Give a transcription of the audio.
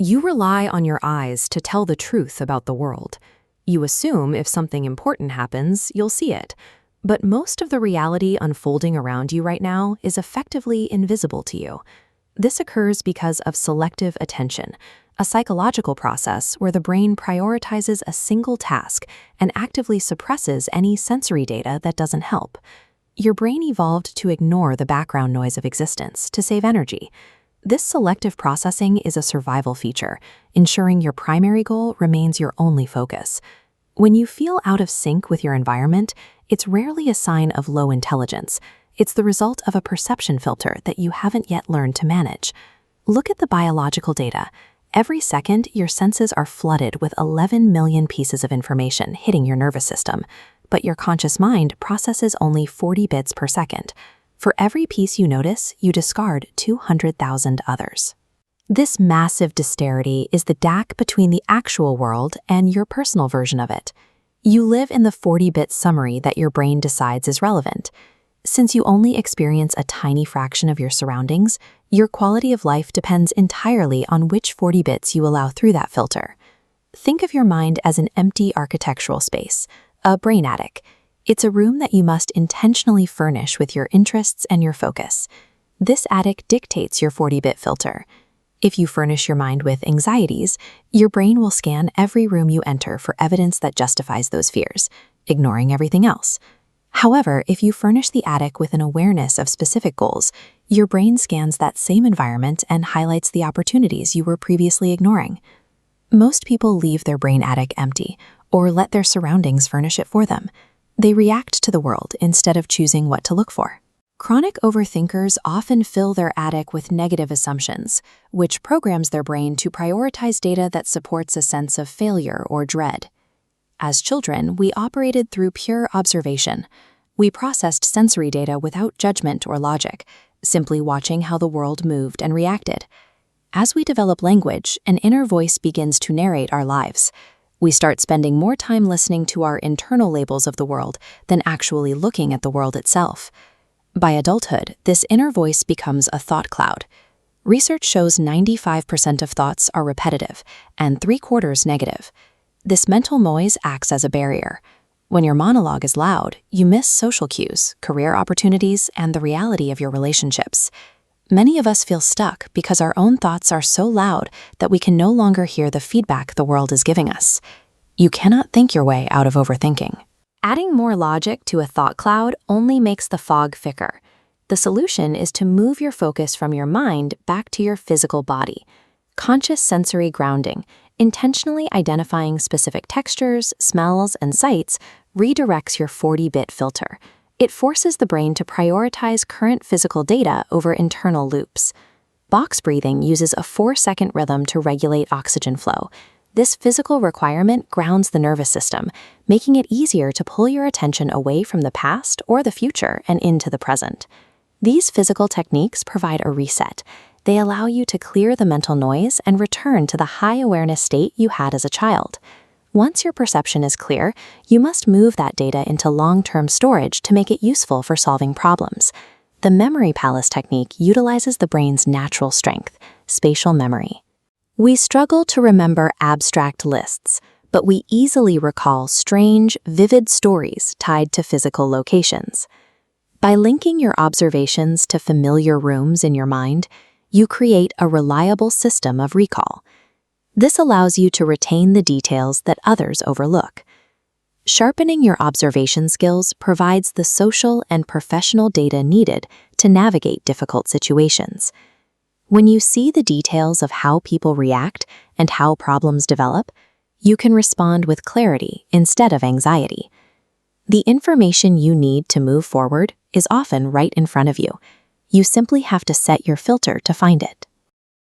You rely on your eyes to tell the truth about the world. You assume if something important happens, you'll see it. But most of the reality unfolding around you right now is effectively invisible to you. This occurs because of selective attention, a psychological process where the brain prioritizes a single task and actively suppresses any sensory data that doesn't help. Your brain evolved to ignore the background noise of existence to save energy. This selective processing is a survival feature, ensuring your primary goal remains your only focus. When you feel out of sync with your environment, it's rarely a sign of low intelligence. It's the result of a perception filter that you haven't yet learned to manage. Look at the biological data. Every second, your senses are flooded with 11 million pieces of information hitting your nervous system, but your conscious mind processes only 40 bits per second. For every piece you notice, you discard 200,000 others. This massive disparity is the DAC between the actual world and your personal version of it. You live in the 40-bit summary that your brain decides is relevant. Since you only experience a tiny fraction of your surroundings, your quality of life depends entirely on which 40 bits you allow through that filter. Think of your mind as an empty architectural space, a brain attic. It's a room that you must intentionally furnish with your interests and your focus. This attic dictates your 40-bit filter. If you furnish your mind with anxieties, your brain will scan every room you enter for evidence that justifies those fears, ignoring everything else. However, if you furnish the attic with an awareness of specific goals, your brain scans that same environment and highlights the opportunities you were previously ignoring. Most people leave their brain attic empty or let their surroundings furnish it for them. They react to the world instead of choosing what to look for. Chronic overthinkers often fill their attic with negative assumptions, which programs their brain to prioritize data that supports a sense of failure or dread. As children, we operated through pure observation. We processed sensory data without judgment or logic, simply watching how the world moved and reacted. As we develop language, an inner voice begins to narrate our lives. We start spending more time listening to our internal labels of the world than actually looking at the world itself. By adulthood, this inner voice becomes a thought cloud. Research shows 95% of thoughts are repetitive and 3/4 negative. This mental noise acts as a barrier. When your monologue is loud, you miss social cues, career opportunities, and the reality of your relationships. Many of us feel stuck because our own thoughts are so loud that we can no longer hear the feedback the world is giving us. You cannot think your way out of overthinking. Adding more logic to a thought cloud only makes the fog thicker. The solution is to move your focus from your mind back to your physical body. Conscious sensory grounding, intentionally identifying specific textures, smells, and sights, redirects your 40-bit filter. It forces the brain to prioritize current physical data over internal loops. Box breathing uses a 4-second rhythm to regulate oxygen flow. This physical requirement grounds the nervous system, making it easier to pull your attention away from the past or the future and into the present. These physical techniques provide a reset. They allow you to clear the mental noise and return to the high awareness state you had as a child. Once your perception is clear, you must move that data into long-term storage to make it useful for solving problems. The memory palace technique utilizes the brain's natural strength, spatial memory. We struggle to remember abstract lists, but we easily recall strange, vivid stories tied to physical locations. By linking your observations to familiar rooms in your mind, you create a reliable system of recall. This allows you to retain the details that others overlook. Sharpening your observation skills provides the social and professional data needed to navigate difficult situations. When you see the details of how people react and how problems develop, you can respond with clarity instead of anxiety. The information you need to move forward is often right in front of you. You simply have to set your filter to find it.